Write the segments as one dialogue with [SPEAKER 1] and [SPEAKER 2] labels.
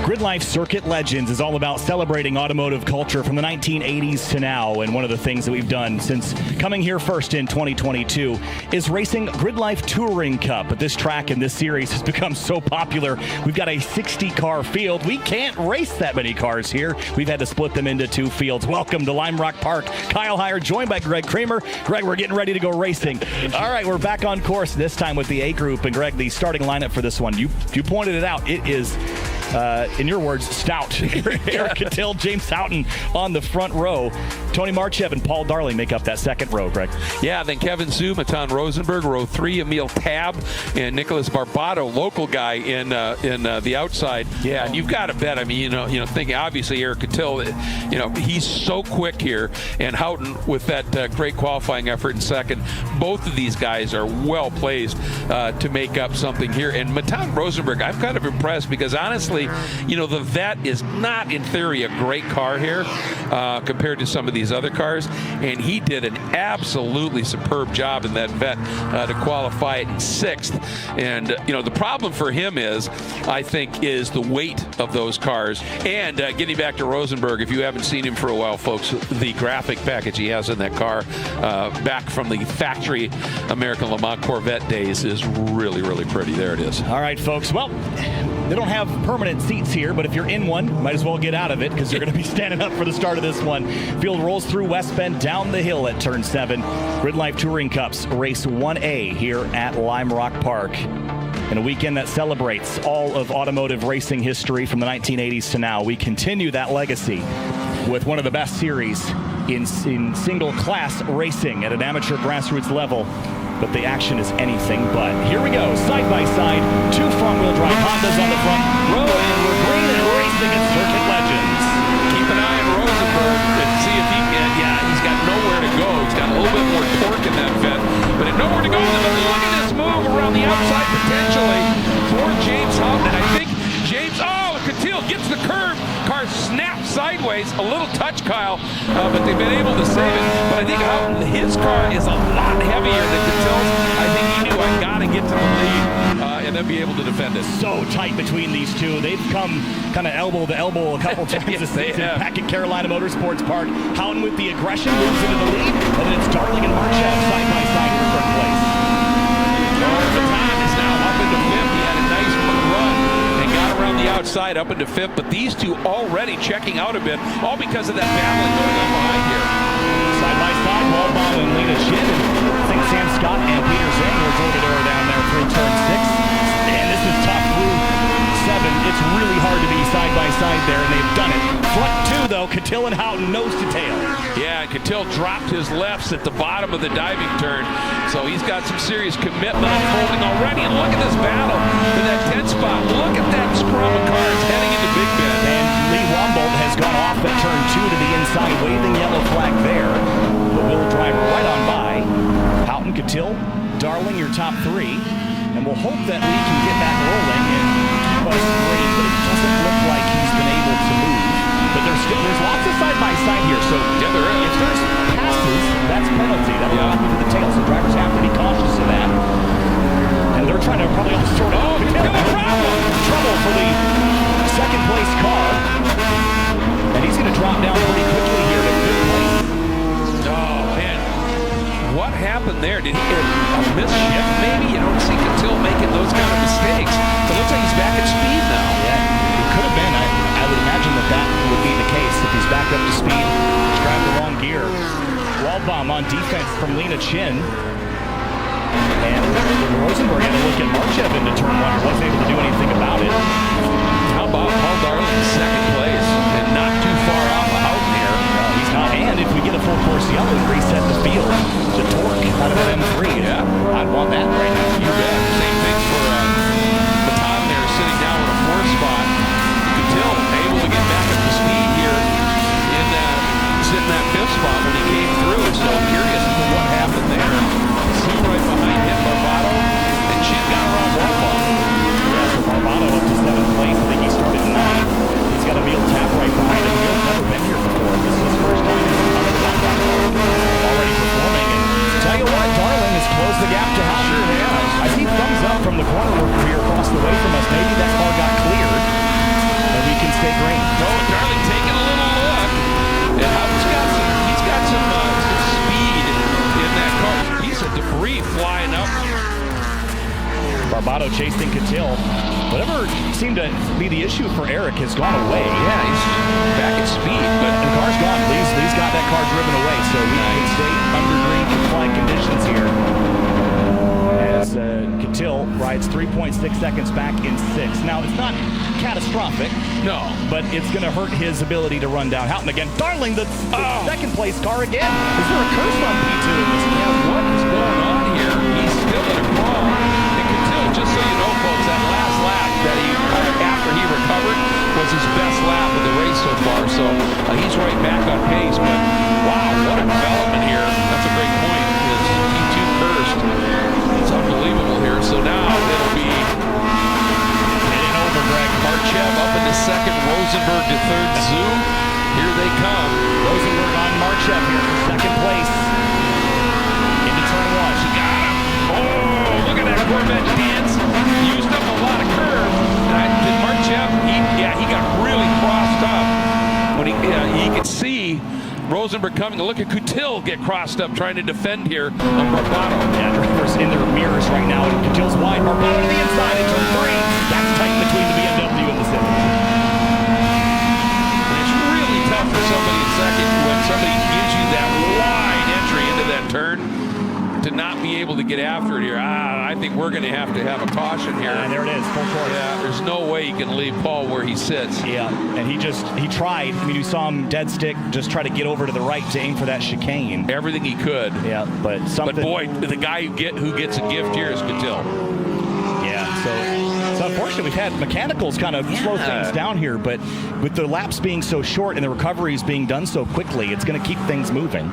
[SPEAKER 1] Gridlife Circuit Legends is all about celebrating automotive culture from the 1980s to now, and one of the things that we've done since coming here first in 2022 is racing Gridlife Touring Cup. But this track and this series has become so popular, we've got a 60-car field. We can't race that many cars here. We've had to split them into two fields. Welcome to Lime Rock Park. Kyle Heyer joined by Greg Kramer. Greg, we're getting ready to go racing. All right, we're back on course this time with the A group. And Greg, the starting lineup for this one, you pointed it out. It is in your words, stout. Eric Cattell, James Houghton on the front row. Tony Marchev and Paul Darling make up that second row, Greg.
[SPEAKER 2] Yeah, then Kevin Zhu, Matan Rosenberg, row 3, Emil Tab, and Nicholas Barbato, local guy in the outside. Yeah, and you've got to bet. I mean, thinking obviously Eric Cattell, he's so quick here, and Houghton with that great qualifying effort in second. Both of these guys are well placed to make up something here. And Matan Rosenberg, I'm kind of impressed because honestly, the Vet is not, in theory, a great car here compared to some of these other cars, and he did an absolutely superb job in that Vet to qualify it in 6th. And, the problem for him I think, is the weight of those cars. And getting back to Rosenberg, if you haven't seen him for a while, folks, the graphic package he has in that car back from the factory American Le Mans Corvette days is really, really pretty. There it is.
[SPEAKER 1] All right, folks. Well, they don't have permanent seats here, but if you're in one, might as well get out of it because you're going to be standing up for the start of this one. Field rolls through West Bend, down the hill at turn 7. Gridlife Touring Cups, race 1A here at Lime Rock Park. In a weekend that celebrates all of automotive racing history from the 1980s to now, we continue that legacy with one of the best series in single-class racing at an amateur grassroots level. But the action is anything but. Here we go, side by side, 2 front-wheel drive Hondas on the front row, and we're green and racing at Circuit Legends.
[SPEAKER 2] Keep an eye on Rosenberg and see if he can. Yeah, he's got nowhere to go. He's got a little bit more torque in that Vet, but nowhere to go. Look at this move around the outside potentially for James Houghton, and I think James, Cattell gets the curve. Car snaps sideways, a little touch, Kyle, but they've been able to save it. But I think Houghton, his car is a lot heavier than Cattell's. I think he knew I got to get to the lead and then be able to defend it.
[SPEAKER 1] So tight between these two. They've come kind of elbow to elbow a couple times
[SPEAKER 2] yes,
[SPEAKER 1] this season back at Carolina Motorsports Park. Houghton with the aggression moves into the lead, and then it's Darling and Marchev side by side for third place.
[SPEAKER 2] Matan is now up into 5th. He had a nice run and got around the outside up into 5th, but these two already checking out a bit, all because of that battling going on behind here.
[SPEAKER 1] Side by side, Waldbaum and Lena Chin. I think Sam Scott and Peter Zhang were loaded over down there through turn 6. And this is tough through 7. It's really hard to be side by side there, and they've done it. Front 2, though, Cattell and Houghton nose to tail.
[SPEAKER 2] Yeah, and Cattell dropped his lefts at the bottom of the diving turn, so he's got some serious commitment unfolding already. And look at this battle for that 10th spot. Look at that scrum of cars heading into Big Bend.
[SPEAKER 1] And Lee Wombolt has gone off at turn 2 to the inside, waving yellow flag there. The Will driver right on by. Houghton, Cattell, Darling, your top 3. And we'll hope that Lee can get back rolling and keep us green, but it doesn't look like he's been able to move. But there's lots of side-by-side here, so
[SPEAKER 2] yeah, there is.
[SPEAKER 1] If there's passes, that's penalty. That'll happen to the tail, so drivers have to be cautious of that. And they're trying to probably all sort of trouble for the second-place car. And he's going to drop down pretty quickly here to 5th place.
[SPEAKER 2] Oh, man. What happened there? Did he get a misshift maybe? You don't see Cattell making those kind of mistakes. It looks like he's back at speed now.
[SPEAKER 1] Yeah, it could have been. I would imagine that would be the case if he's back up to speed. He's driving the wrong gear. Waldbaum on defense from Lena Chin. And Rosenberg had to look at Marchev into turn 1. He wasn't able to do anything about it.
[SPEAKER 2] How about Paul Darling in 2nd place and not too far off of Houghton here?
[SPEAKER 1] He's not. And if we get a full course yellow and reset the field, the torque out of that M3, yeah, I'd want that right now.
[SPEAKER 2] You bet. Same thing for Matan there, sitting down with a 4th spot. Cattell able to get back up to speed here in sitting that 5th spot when he came through. So I'm curious as to what happened there. See right behind him, Barbato, and Chin got around Waldbaum.
[SPEAKER 1] Yeah, so Barbato up to 7th place. Barbado chasing Catil. Whatever seemed to be the issue for Eric has gone away.
[SPEAKER 2] Yeah, he's back at speed, but
[SPEAKER 1] the car's gone. Lee's got that car driven away, so we can stay under green compliant conditions here. As Catil rides 3.6 seconds back in 6th. Now, it's not catastrophic.
[SPEAKER 2] no.
[SPEAKER 1] But it's going to hurt his ability to run down Houghton again. Darling, the second place car again. Is there a curse on P2 in this?
[SPEAKER 2] Yeah, what is going on here? He's still in a crawl. And Catil, just so you know, folks, that last lap that after he recovered was his best lap of the race so far. So he's right back on pace. But wow, what a development here. That's a great point. It's P2 cursed. It's unbelievable here. So now it'll be
[SPEAKER 1] Heading over, Greg.
[SPEAKER 2] Marchev up into second, Rosenberg to third, Zoo. Here they come.
[SPEAKER 1] Rosenberg on Marchev here for second place. Into turn 1.
[SPEAKER 2] She got him. Oh, look at that Corvette dance. Used up a lot of curve. Did Marchev, he got really crossed up. When he could see Rosenberg coming. Look at Catil get crossed up trying to defend here on Barbado.
[SPEAKER 1] Yeah, drivers in their mirrors right now. Catil's wide. Barbado to the inside in turn 3. That's tight between the BMW and the Civic.
[SPEAKER 2] And it's really tough for somebody in second when somebody gives you that wide entry into that turn to not be able to get after it here. I think we're going to have a caution here.
[SPEAKER 1] And there it is, full course.
[SPEAKER 2] Yeah, there's no way you can leave Paul where he sits.
[SPEAKER 1] Yeah, and he tried. I mean, you saw him dead stick, just try to get over to the right to aim for that chicane.
[SPEAKER 2] Everything he could.
[SPEAKER 1] Yeah, but something.
[SPEAKER 2] But boy, the guy who gets a gift here is Catil.
[SPEAKER 1] Yeah, so unfortunately we've had mechanicals kind of slow things down here, but with the laps being so short and the recoveries being done so quickly, it's going to keep things moving.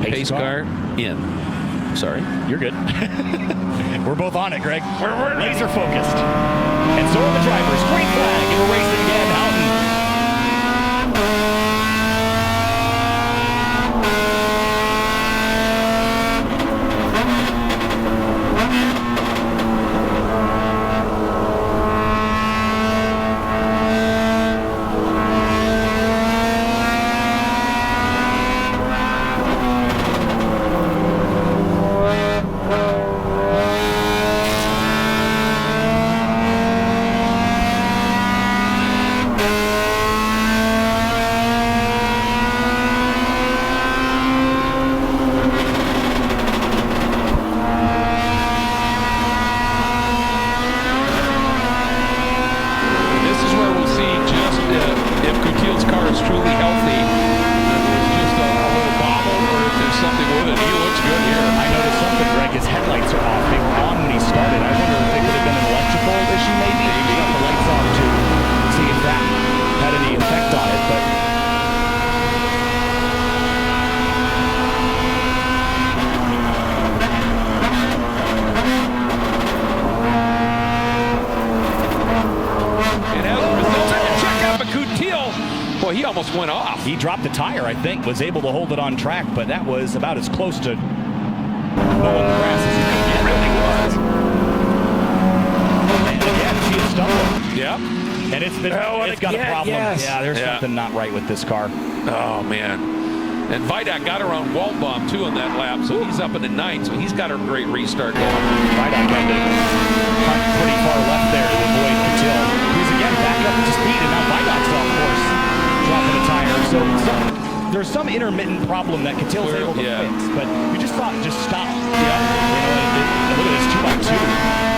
[SPEAKER 2] Pace car in.
[SPEAKER 1] Sorry, you're good. We're both on it, Greg. We're laser focused. And so are the drivers. Green flag, and we're racing again. Houghton.
[SPEAKER 2] Boy, he almost went off.
[SPEAKER 1] He dropped the tire, I think, was able to hold it on track, but that was about as close to mowing the grass as he could get.
[SPEAKER 2] It really was.
[SPEAKER 1] And again, see it stumble.
[SPEAKER 2] Yep.
[SPEAKER 1] And it's got a problem.
[SPEAKER 2] Yes.
[SPEAKER 1] Yeah, there's something not right with this car.
[SPEAKER 2] Oh, man. And Vidak got around Waldbaum, too, on that lap, so he's up in the 9th, so he's got a great restart going.
[SPEAKER 1] Vidak had to punt pretty far left there to avoid Catil, who's again back up to speed, and now Vidak's off course, dropping a tire. So there's some intermittent problem that Catil's able to fix, but you just thought, just stop. Yeah. You know, look at this 2x2.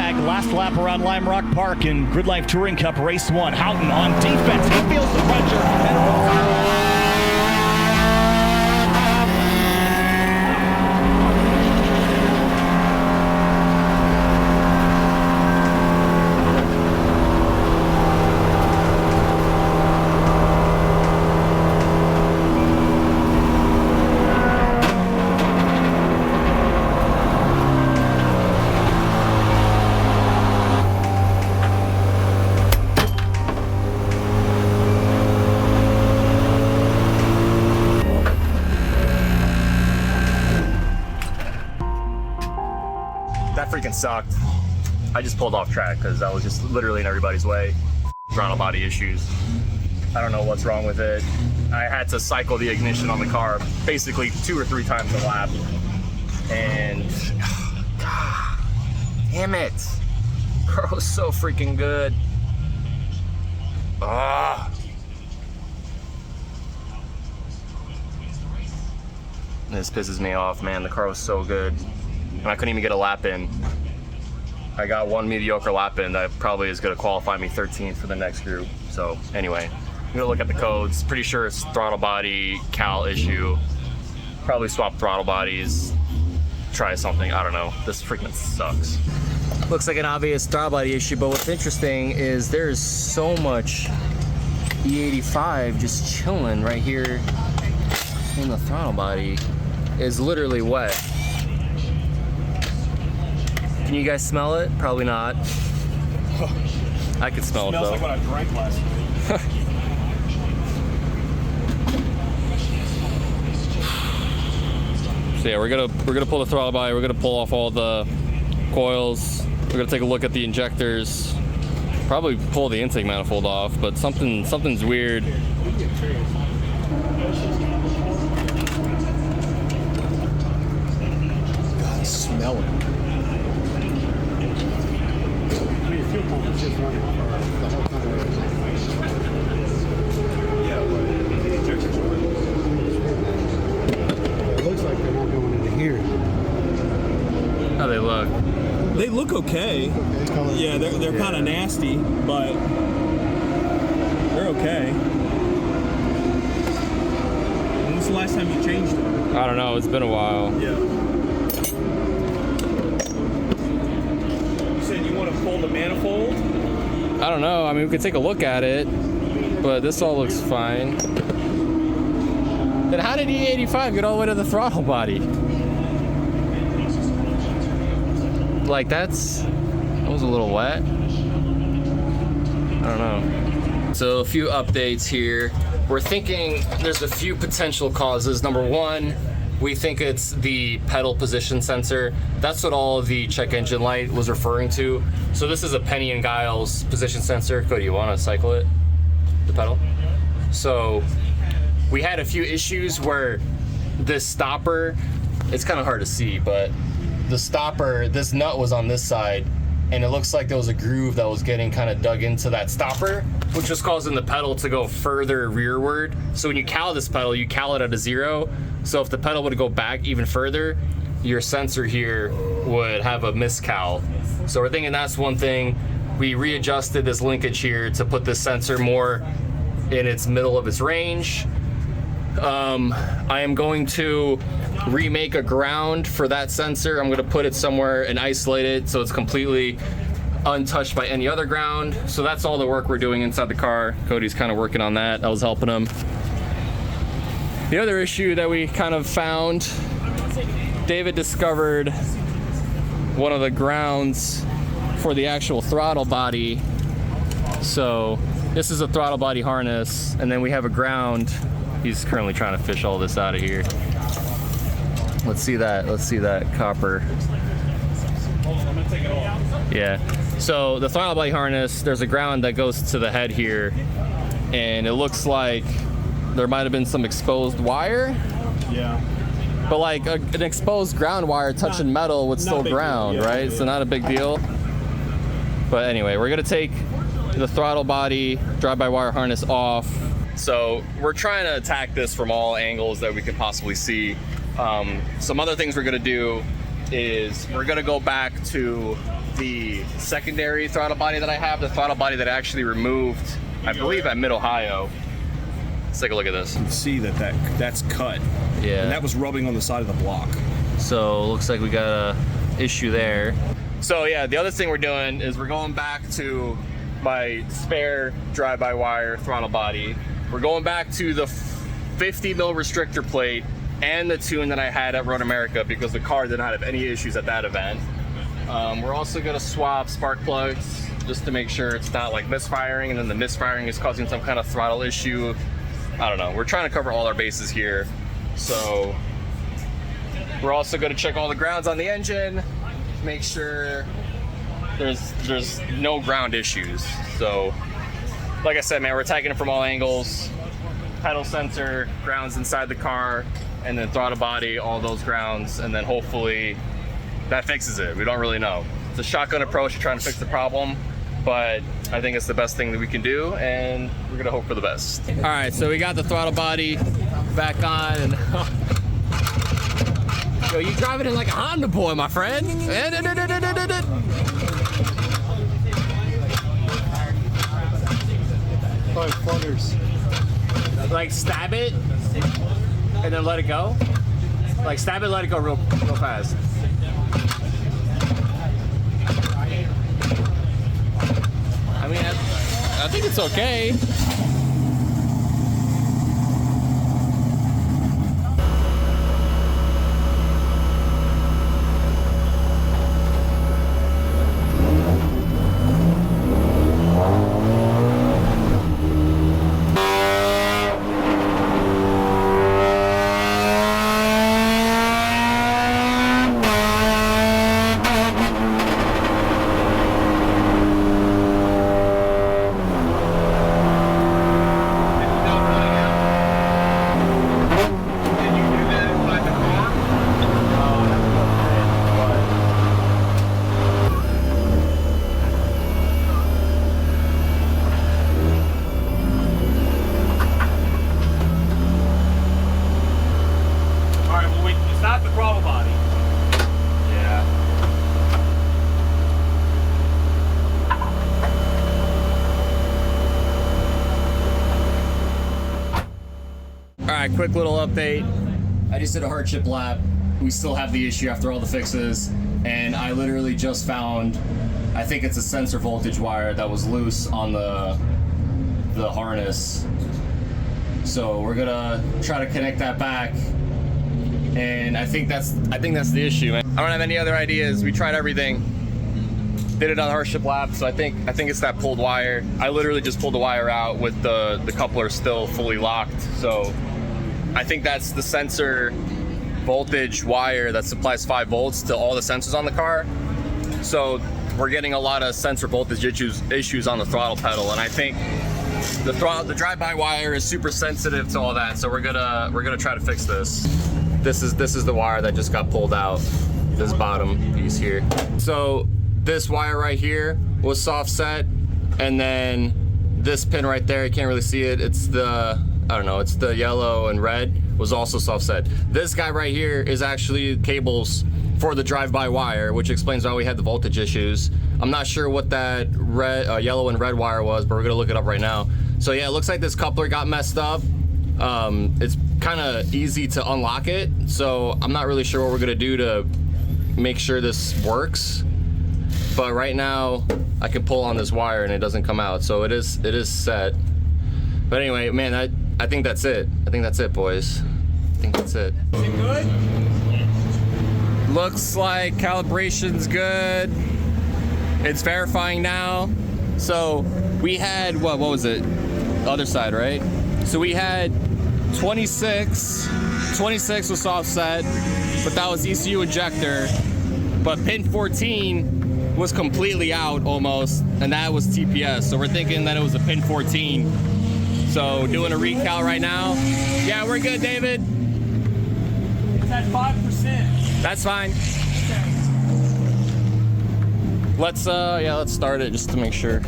[SPEAKER 1] tag. Last lap around Lime Rock Park in Gridlife Touring Cup Race 1. Houghton on defense. He feels the pressure.
[SPEAKER 3] That freaking sucked. I just pulled off track because I was just literally in everybody's way. Throttle body issues. I don't know what's wrong with it. I had to cycle the ignition on the car basically 2 or 3 times a lap. And, God, damn it. Car was so freaking good. Ah. This pisses me off, man. The car was so good. And I couldn't even get a lap in. I got 1 mediocre lap in that probably is gonna qualify me 13th for the next group. So anyway, I'm gonna look at the codes. Pretty sure it's throttle body cal issue. Probably swap throttle bodies, try something, I don't know. This freaking sucks. Looks like an obvious throttle body issue, but what's interesting is there's so much E85 just chilling right here in the throttle body. It's literally wet. Can you guys smell it? Probably not. I could smell it though.
[SPEAKER 1] Smells like what I drank last night.
[SPEAKER 4] So yeah, we're gonna pull the throttle body. We're gonna pull off all the coils. We're gonna take a look at the injectors. Probably pull the intake manifold off, but something's weird.
[SPEAKER 5] God, smell it. Fuel pump is just running the whole time. Yeah, but the injectors are running. It looks like they're not going into here.
[SPEAKER 3] How they look?
[SPEAKER 6] They look okay. Yeah, they're kind of nasty, but they're okay. When was the last time you changed them?
[SPEAKER 4] I don't know. It's been a while.
[SPEAKER 6] Yeah. You want to pull the manifold?
[SPEAKER 4] I don't know. I mean, we could take a look at it, but this all looks fine. Then how did E85 get all the way to the throttle body?
[SPEAKER 3] Like that was a little wet. I don't know. So a few updates here. We're thinking there's a few potential causes. Number one, we think it's the pedal position sensor. That's what all of the check engine light was referring to. So this is a Penny and Giles position sensor. Cody, you want to cycle it? The pedal? So we had a few issues where this stopper, it's kind of hard to see, but the stopper, this nut was on this side, and it looks like there was a groove that was getting kind of dug into that stopper, which was causing the pedal to go further rearward. So when you cal this pedal, you cal it at a 0. So if the pedal would go back even further, your sensor here would have a miscal. So we're thinking that's one thing. We readjusted this linkage here to put this sensor more in its middle of its range. I am going to remake a ground for that sensor. I'm going to put it somewhere and isolate it so it's completely untouched by any other ground. So that's all the work we're doing inside the car. Cody's kind of working on that. I was helping him. The other issue that we kind of found, David discovered one of the grounds for the actual throttle body. So this is a throttle body harness, and then we have a ground. He's currently trying to fish all this out of here. Let's see that copper.
[SPEAKER 6] I'm gonna take it off.
[SPEAKER 3] Yeah. So the throttle body harness, there's a ground that goes to the head here, and it looks like there might have been some exposed wire.
[SPEAKER 6] Yeah.
[SPEAKER 4] But like an exposed ground wire touching metal would still ground,
[SPEAKER 6] deal, yeah,
[SPEAKER 4] right?
[SPEAKER 6] yeah.
[SPEAKER 4] So not a big deal. But anyway, we're gonna take the throttle body drive-by-wire harness off. So we're trying to attack this from all angles that we could possibly see. Some other things we're gonna do
[SPEAKER 7] is we're gonna go back to the secondary throttle body that I have, the throttle body that I actually removed, I believe at Mid-Ohio. Let's take a look at this.
[SPEAKER 6] You can see that's cut.
[SPEAKER 4] Yeah.
[SPEAKER 6] And that was rubbing on the side of the block.
[SPEAKER 4] So looks like we got a issue there.
[SPEAKER 7] So yeah, the other thing we're doing is we're going back to my spare drive-by-wire throttle body. We're going back to the 50 mil restrictor plate and the tune that I had at Road America because the car did not have any issues at that event. We're also gonna swap spark plugs just to make sure it's not like misfiring and then the misfiring is causing some kind of throttle issue. I don't know, we're trying to cover all our bases here. So we're also gonna check all the grounds on the engine, make sure there's no ground issues. So like I said, man, we're attacking it from all angles. Pedal sensor, grounds inside the car, and then throttle body, all those grounds, and then hopefully that fixes it. We don't really know. It's a shotgun approach to trying to fix the problem, but I think it's the best thing that we can do, and we're gonna hope for the best.
[SPEAKER 4] All right, so we got the throttle body back on, and yo, you driving it like a Honda boy, my friend.
[SPEAKER 3] Like stab it and then let it go. Like stab it, let it go real fast.
[SPEAKER 4] I mean, I think it's okay. Quick little update.
[SPEAKER 3] I just did a hardship lap. We still have the issue after all the fixes, and I literally just found, I think it's a sensor voltage wire that was loose on the harness. So we're gonna try to connect that back, and I think that's the issue, man. I don't have any other ideas. We tried everything. Did it on the hardship lap, so I think it's that pulled wire. I literally just pulled the wire out with the coupler still fully locked. So I think that's the sensor voltage wire that supplies 5 volts to all the sensors on the car. So we're getting a lot of sensor voltage issues on the throttle pedal, and I think the drive-by wire is super sensitive to all that. So we're gonna try to fix this. This is the wire that just got pulled out. This bottom piece here. So this wire right here was soft set, and then this pin right there, you can't really see it. It's the yellow and red was also soft set. This guy right here is actually cables for the drive-by wire, which explains why we had the voltage issues. I'm not sure what that yellow and red wire was, but we're gonna look it up right now. So yeah, it looks like this coupler got messed up. It's kind of easy to unlock it, so I'm not really sure what we're gonna do to make sure this works. But right now, I can pull on this wire and it doesn't come out, so it is set. But anyway, man, I think that's it. I think that's it, boys. I think that's it.
[SPEAKER 6] Is it good?
[SPEAKER 4] Looks like calibration's good. It's verifying now. So we had, what was it? Other side, right? So we had 26 was soft set, but that was ECU injector. But pin 14 was completely out almost, and that was TPS. So we're thinking that it was a pin 14. So doing a recal right now. Yeah, we're good, David.
[SPEAKER 6] It's at 5%.
[SPEAKER 4] That's fine. Let's start it just to make sure.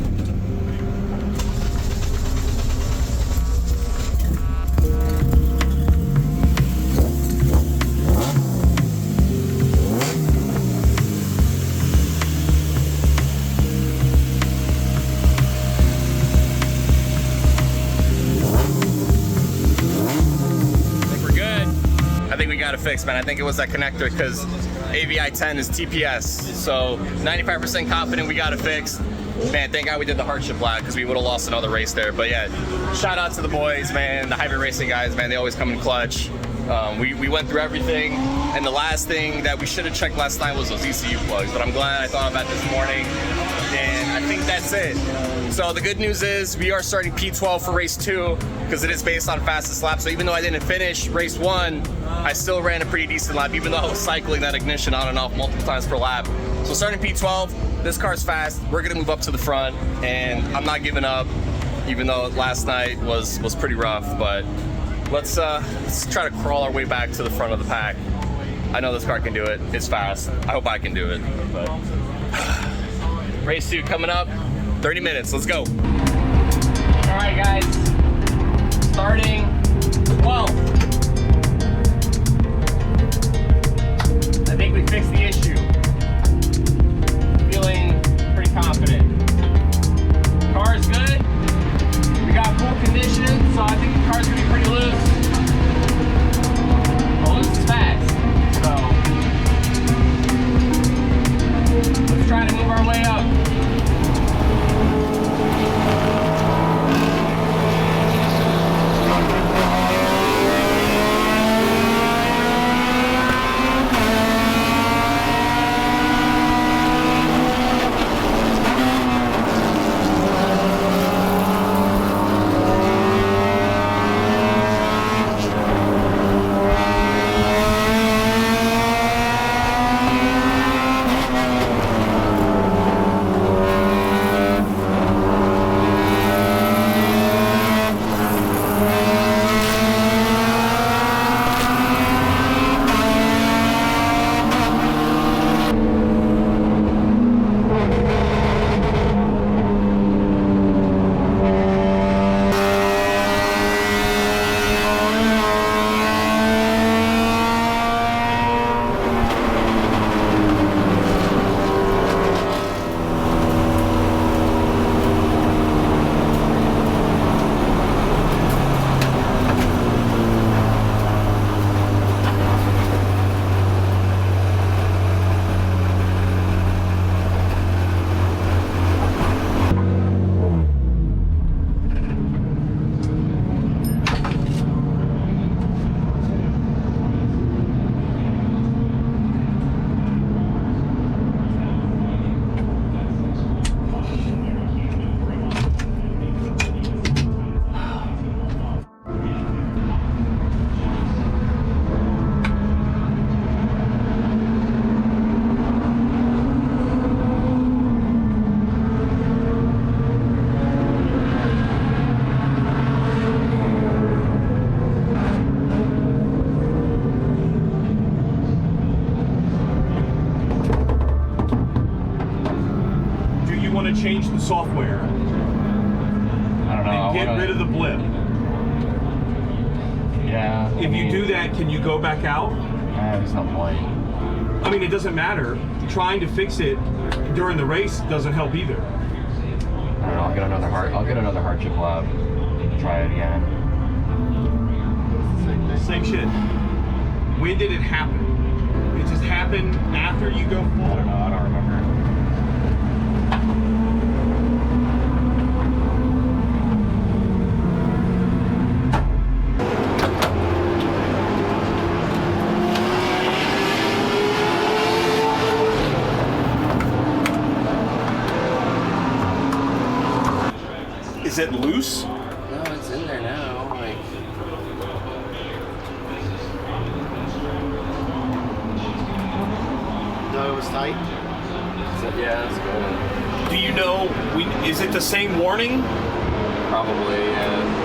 [SPEAKER 7] fixed, man. I think it was that connector because AVI 10 is TPS. So 95% confident we got it fixed. Man, thank God we did the hardship lap because we would have lost another race there. But yeah, shout out to the boys, man. The hybrid racing guys, man, they always come in clutch. We went through everything. And the last thing that we should have checked last night was those ECU plugs. But I'm glad I thought of that this morning. And I think that's it. So the good news is we are starting P12 for race 2 because it is based on fastest lap. So even though I didn't finish race 1, I still ran a pretty decent lap, even though I was cycling that ignition on and off multiple times per lap. So starting P12, this car's fast. We're gonna move up to the front, and I'm not giving up, even though last night was pretty rough. But let's try to crawl our way back to the front of the pack. I know this car can do it. It's fast. I hope I can do it. But race 2 coming up. 30 minutes. Let's go. All right, guys. Starting 12. I think we fixed the issue. Feeling pretty confident. Car is good. We got full condition, so I think the car's gonna be pretty loose. But loose is fast, so let's try to move our way up.
[SPEAKER 8] Change the software.
[SPEAKER 4] I don't know.
[SPEAKER 8] And get rid of the blip.
[SPEAKER 4] Yeah.
[SPEAKER 8] If you do that, can you go back out?
[SPEAKER 4] There's no point.
[SPEAKER 8] I mean, it doesn't matter. Trying to fix it during the race doesn't help either.
[SPEAKER 4] I don't know. I'll get another hardship lab. Try it again.
[SPEAKER 8] Same shit. When did it happen? It just happened after you go full?
[SPEAKER 4] I don't know. I don't remember.
[SPEAKER 8] Is it loose?
[SPEAKER 3] No, it's in there now. Like,
[SPEAKER 5] No, it was tight.
[SPEAKER 3] yeah, it's good.
[SPEAKER 8] Do you know, is it the same warning?
[SPEAKER 3] Probably, yeah.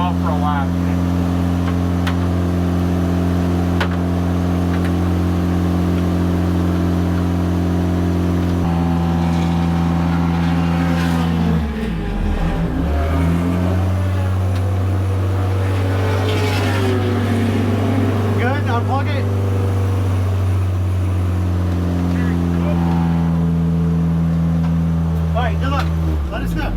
[SPEAKER 8] off for a lap.
[SPEAKER 5] Good, unplug it. All right, good luck. Let us know.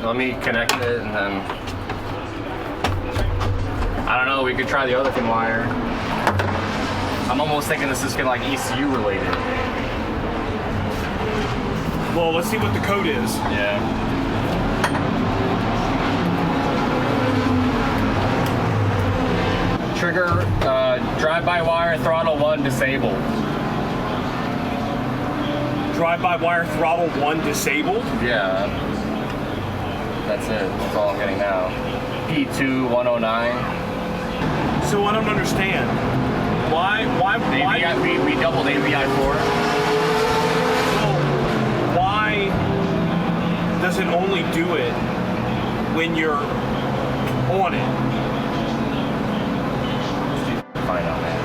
[SPEAKER 3] Let me connect it and then, I don't know, we could try the other thin wire. I'm almost thinking this is like ECU related.
[SPEAKER 8] Well, let's see what the code is.
[SPEAKER 3] Yeah. Trigger, drive-by-wire, throttle 1 disabled.
[SPEAKER 8] Drive-by-wire throttle 1 disabled?
[SPEAKER 3] Yeah. That's it. That's all I'm getting now. P2 109.
[SPEAKER 8] So I don't understand. Why
[SPEAKER 3] We doubled AVI4.
[SPEAKER 8] why does it only do it when you're on it?
[SPEAKER 3] Find out, man.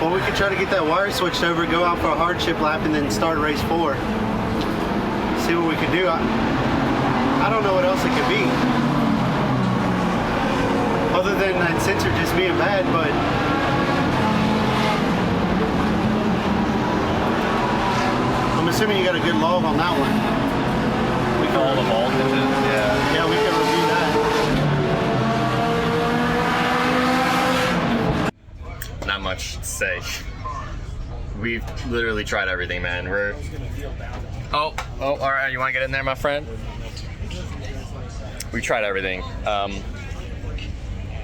[SPEAKER 5] Well, we could try to get that wire switched over, go out for a hardship lap, and then start race 4. See what we could do. I don't know what else it could be. Other than that sensor just being bad, but I'm assuming you got a good log on that one. We can
[SPEAKER 3] All the voltages, yeah.
[SPEAKER 5] Yeah, we can review that.
[SPEAKER 3] Not much to say. We've literally tried everything, man. Oh, all right. You want to get in there, my friend? We tried everything.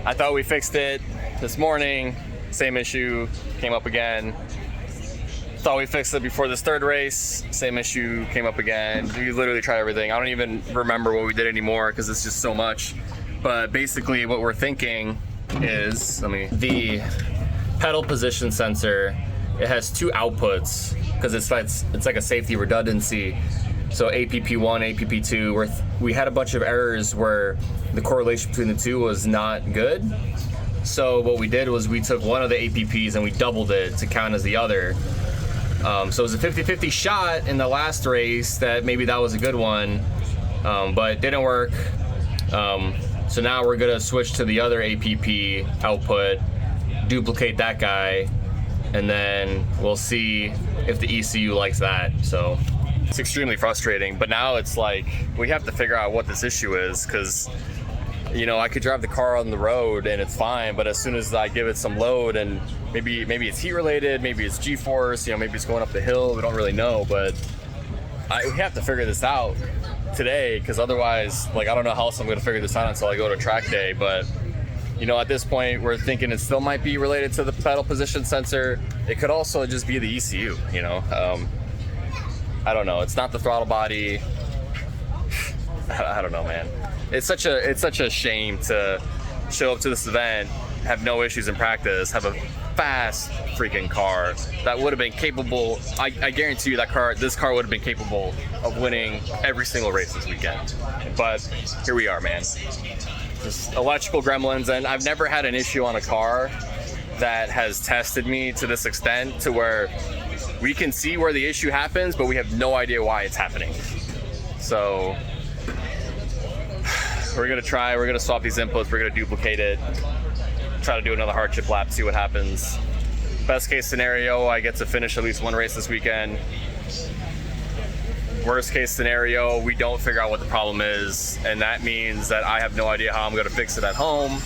[SPEAKER 3] I thought we fixed it this morning. Same issue came up again. Thought we fixed it before this third race. Same issue came up again. We literally tried everything. I don't even remember what we did anymore because it's just so much. But basically, what we're thinking is, the pedal position sensor. It has 2 outputs because it's like a safety redundancy. So APP1, APP2, we had a bunch of errors where the correlation between the two was not good. So what we did was we took one of the APPs and we doubled it to count as the other. So it was a 50-50 shot in the last race that maybe that was a good one, but it didn't work. So now we're gonna switch to the other APP output, duplicate that guy, and then we'll see if the ECU likes that. So it's extremely frustrating, but now it's like we have to figure out what this issue is, because I could drive the car on the road and it's fine, but as soon as I give it some load, and maybe it's heat related, maybe it's G-force, maybe it's going up the hill, we don't really know, but we have to figure this out today, because otherwise, I don't know how else I'm going to figure this out until I go to track day. But at this point, we're thinking it still might be related to the pedal position sensor. It could also just be the ECU, I don't know. It's not the throttle body. I don't know, man. It's such a shame to show up to this event, have no issues in practice, have a fast freaking car that would have been capable. I guarantee you this car would have been capable of winning every single race this weekend. But here we are, man. Just electrical gremlins, and I've never had an issue on a car that has tested me to this extent, to where we can see where the issue happens, but we have no idea why it's happening. So
[SPEAKER 7] we're gonna swap these inputs, we're gonna duplicate it, try to do another hardship lap, see what happens. Best case scenario, I get to finish at least one race this weekend. Worst case scenario, we don't figure out what the problem is, and that means that I have no idea how I'm gonna fix it at home,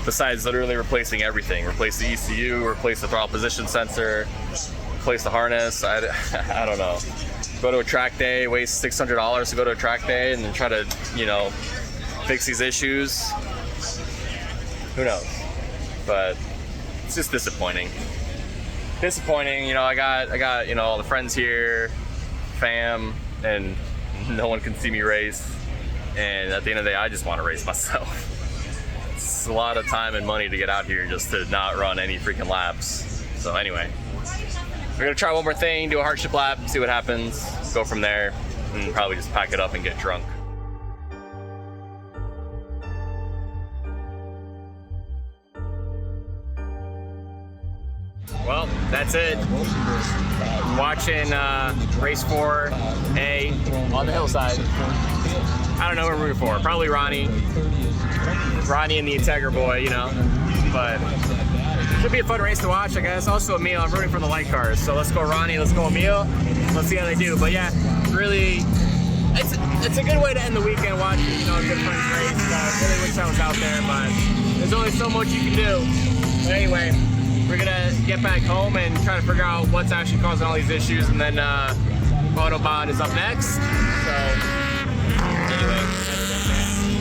[SPEAKER 7] besides literally replacing everything. Replace the ECU, replace the throttle position sensor, replace the harness. I don't know. Go to a track day, waste $600 to go to a track day, and then try to, you know, fix these issues. Who knows? But it's just disappointing. You know, I got, you know, all the friends here, fam, and no one can see me race. And at the end of the day, I just want to race myself. It's a lot of time and money to get out here just to not run any freaking laps. So anyway, we're gonna try one more thing, do a hardship lap, see what happens, go from there, and probably just pack it up and get drunk. Well, that's it. Watching race 4A on the hillside. I don't know who we're rooting for. Probably Ronnie and the Integra boy, you know. But should be a fun race to watch, I guess. Also Emil, I'm rooting for the light cars. So let's go Ronnie, let's go Emil. Let's see how they do. But yeah, really, it's a good way to end the weekend watching, you know, a good friends race. I really wish I was out there, but there's only so much you can do. But anyway, we're gonna get back home and try to figure out what's actually causing all these issues, and then Autobahn is up next. So anyway,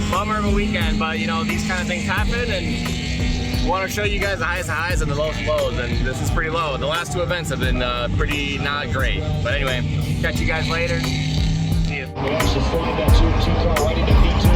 [SPEAKER 7] bummer of a weekend, but you know, these kind of things happen, and want to show you guys the highest of highs and the lowest of lows, and this is pretty low. The last two events have been pretty not great. But anyway, catch you guys later. See you.
[SPEAKER 9] We actually pointed that 2-2 car right into V2.